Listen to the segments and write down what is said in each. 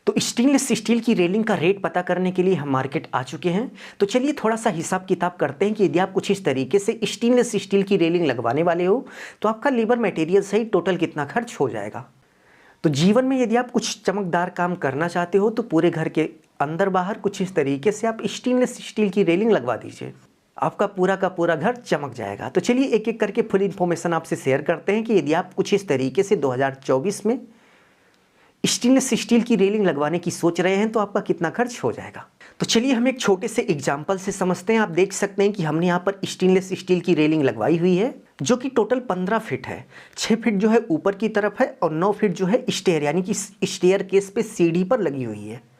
तो stainless steel की railing का रेट पता करने के लिए हम मार्केट आ चुके हैं। तो चलिए थोड़ा सा हिसाब किताब करते हैं कि यदि आप कुछ इस तरीके से स्टेनलेस स्टील की रेलिंग लगवाने वाले हो तो आपका लेबर मटेरियल सहित टोटल कितना खर्च हो जाएगा। तो जीवन में यदि आप कुछ चमकदार काम करना चाहते हो तो पूरे घर के अंदर बाहर कुछ इस तरीके से आप स्टेनलेस स्टील की रेलिंग लगवा दीजिए, आपका पूरा का पूरा घर चमक जाएगा। तो चलिए एक एक करके फुल इन्फॉर्मेशन आपसे शेयर करते हैं कि यदि आप कुछ इस तरीके से 2024 में स्टेनलेस स्टील की रेलिंग लगवाने की सोच रहे हैं तो आपका कितना खर्च हो जाएगा। तो चलिए हम एक छोटे से एग्जांपल से समझते हैं। आप देख सकते हैं कि हमने यहाँ पर स्टेनलेस स्टील की रेलिंग लगवाई हुई है जो कि टोटल 15 फीट है। 6 फीट जो है ऊपर की तरफ है और 9 फीट जो है स्टेयर यानी कि स्टेयर केस पे सीढ़ी पर लगी हुई है।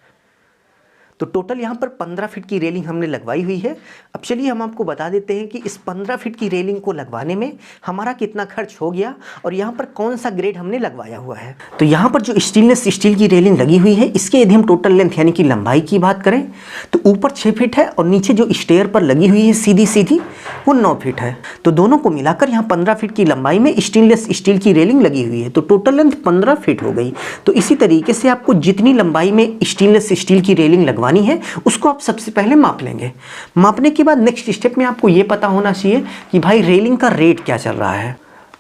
तो टोटल यहाँ पर 15 फीट की रेलिंग हमने लगवाई हुई है। अब चलिए हम आपको बता देते हैं कि इस 15 फीट की रेलिंग को लगवाने में हमारा कितना खर्च हो गया और यहाँ पर कौन सा ग्रेड हमने लगवाया हुआ है। तो यहाँ पर जो स्टेनलेस स्टील की रेलिंग लगी हुई है इसके यदि हम टोटल लेंथ यानी कि लंबाई की बात करें तो ऊपर 6 फीट है और नीचे जो स्टेयर पर लगी हुई है सीधी सीधी वो 9 फीट है। तो दोनों को मिलाकर यहाँ 15 फीट की लंबाई में स्टेनलेस स्टील की रेलिंग लगी हुई है। तो टोटल लेंथ 15 फीट हो गई। तो इसी तरीके से आपको जितनी लंबाई में स्टेनलेस स्टील की रेलिंग लगवानी है उसको आप सबसे पहले माप लेंगे। मापने के बाद नेक्स्ट स्टेप में आपको ये पता होना चाहिए कि भाई रेलिंग का रेट क्या चल रहा है।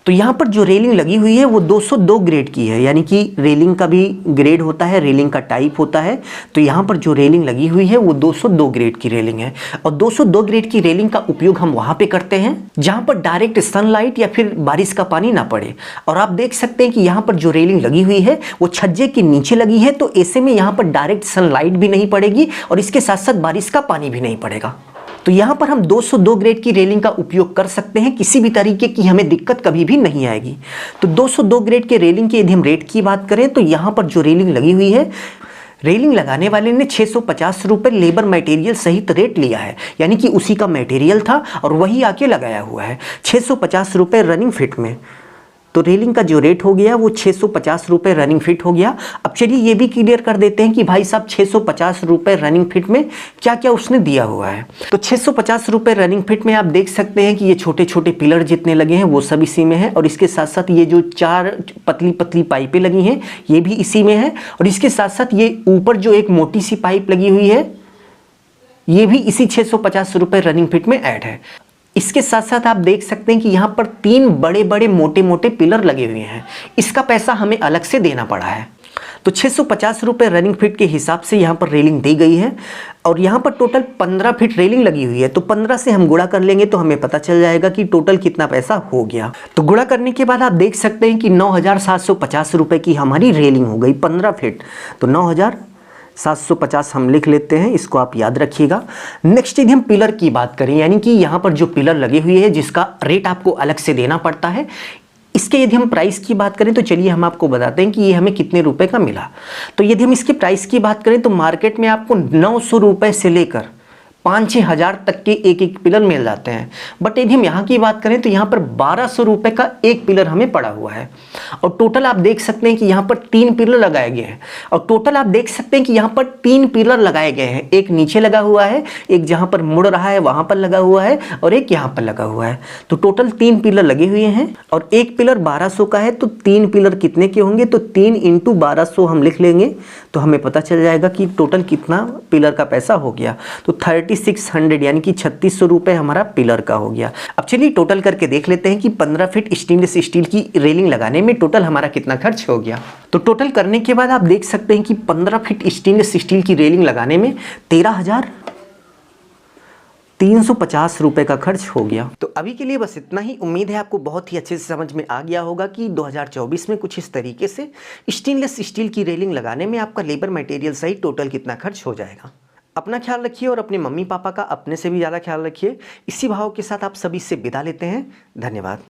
तो यहाँ पर जो रेलिंग लगी हुई है वो 202 ग्रेड की है, यानी कि रेलिंग का भी ग्रेड होता है, रेलिंग का टाइप होता है। तो यहाँ पर जो रेलिंग लगी हुई है वो 202 ग्रेड की रेलिंग है और 202 ग्रेड की रेलिंग का उपयोग हम वहाँ पे करते हैं जहाँ पर डायरेक्ट सनलाइट या फिर बारिश का पानी ना पड़े। और आप देख सकते हैं कि यहाँ पर जो रेलिंग लगी हुई है वो छज्जे के नीचे लगी है, तो ऐसे में यहाँ पर डायरेक्ट सनलाइट भी नहीं पड़ेगी और इसके साथ साथ बारिश का पानी भी नहीं पड़ेगा। तो यहाँ पर हम 202 ग्रेड की रेलिंग का उपयोग कर सकते हैं, किसी भी तरीके की हमें दिक्कत कभी भी नहीं आएगी। तो 202 ग्रेड के रेलिंग के यदि हम रेट की बात करें तो यहाँ पर जो रेलिंग लगी हुई है, रेलिंग लगाने वाले ने 650 रुपये लेबर मटेरियल सहित रेट लिया है, यानी कि उसी का मटेरियल था और वही आके लगाया हुआ है 650 रुपये रनिंग फिट में। तो रेलिंग का जो रेट हो गया वो 650 रुपये रनिंग फिट हो गया। अब चलिए ये भी क्लियर कर देते हैं कि भाई साहब 650 रुपये रनिंग फिट में क्या क्या उसने दिया हुआ है। तो 650 रुपये रनिंग फिट में आप देख सकते हैं कि ये छोटे छोटे पिलर जितने लगे हैं वो सब इसी में है और इसके साथ साथ ये जो 4 पतली पतली पाइपें लगी हैं ये भी इसी में है और इसके साथ साथ ये ऊपर जो एक मोटी सी पाइप लगी हुई है ये भी इसी 650 रुपये रनिंग फिट में ऐड है। इसके साथ साथ आप देख सकते हैं कि यहाँ पर 3 बड़े बड़े मोटे मोटे पिलर लगे हुए हैं, इसका पैसा हमें अलग से देना पड़ा है। तो 650 रुपये रनिंग फिट के हिसाब से यहाँ पर रेलिंग दी गई है और यहाँ पर टोटल 15 फीट रेलिंग लगी हुई है। तो 15 से हम गुणा कर लेंगे तो हमें पता चल जाएगा कि टोटल कितना पैसा हो गया। तो गुणा करने के बाद आप देख सकते हैं कि 9,750 रुपये की हमारी रेलिंग हो गई 15 फीट। तो 9,750 हम लिख लेते हैं, इसको आप याद रखिएगा। नेक्स्ट यदि हम पिलर की बात करें, यानी कि यहाँ पर जो पिलर लगे हुए हैं जिसका रेट आपको अलग से देना पड़ता है, इसके यदि हम प्राइस की बात करें तो चलिए हम आपको बताते हैं कि ये हमें कितने रुपए का मिला। तो यदि हम इसके प्राइस की बात करें तो मार्केट में आपको 900 रुपये से लेकर 5-6 हज़ार तक के एक एक पिलर मिल जाते हैं। बट यदि हम यहाँ की बात करें तो यहाँ पर 1200 रुपये का एक पिलर हमें पड़ा हुआ है और टोटल आप देख सकते हैं कि यहाँ पर 3 पिलर लगाए गए हैं और टोटल आप देख सकते हैं कि यहाँ पर 3 पिलर लगाए गए हैं। एक नीचे लगा हुआ है, एक जहाँ पर मुड़ रहा है वहाँ पर लगा हुआ है और एक यहाँ पर लगा हुआ है। तो टोटल 3 पिलर लगे हुए हैं और एक पिलर 1200 का है। तो 3 पिलर कितने के होंगे, तो 3 × 1200 हम लिख लेंगे तो हमें पता चल जाएगा कि टोटल कितना पिलर का पैसा हो गया। तो 3600 यानी कि 3600 रुपये हमारा पिलर का हो गया। अब चलिए टोटल करके देख लेते हैं कि 15 फीट स्टेनलेस स्टील की रेलिंग लगाने में टोटल हमारा कितना खर्च हो गया। तो टोटल करने के बाद आप देख सकते हैं कि 15 फीट स्टेनलेस स्टील की रेलिंग लगाने में 13,350 रुपये का खर्च हो गया। तो अभी के लिए बस इतना ही। उम्मीद है आपको बहुत ही अच्छे से समझ में आ गया होगा कि 2024 में कुछ इस तरीके से स्टेनलेस स्टील की रेलिंग लगाने में आपका लेबर मटेरियल सहित टोटल कितना खर्च हो जाएगा। अपना ख्याल रखिए और अपने मम्मी पापा का अपने से भी ज़्यादा ख्याल रखिए। इसी भाव के साथ आप सभी से विदा लेते हैं। धन्यवाद।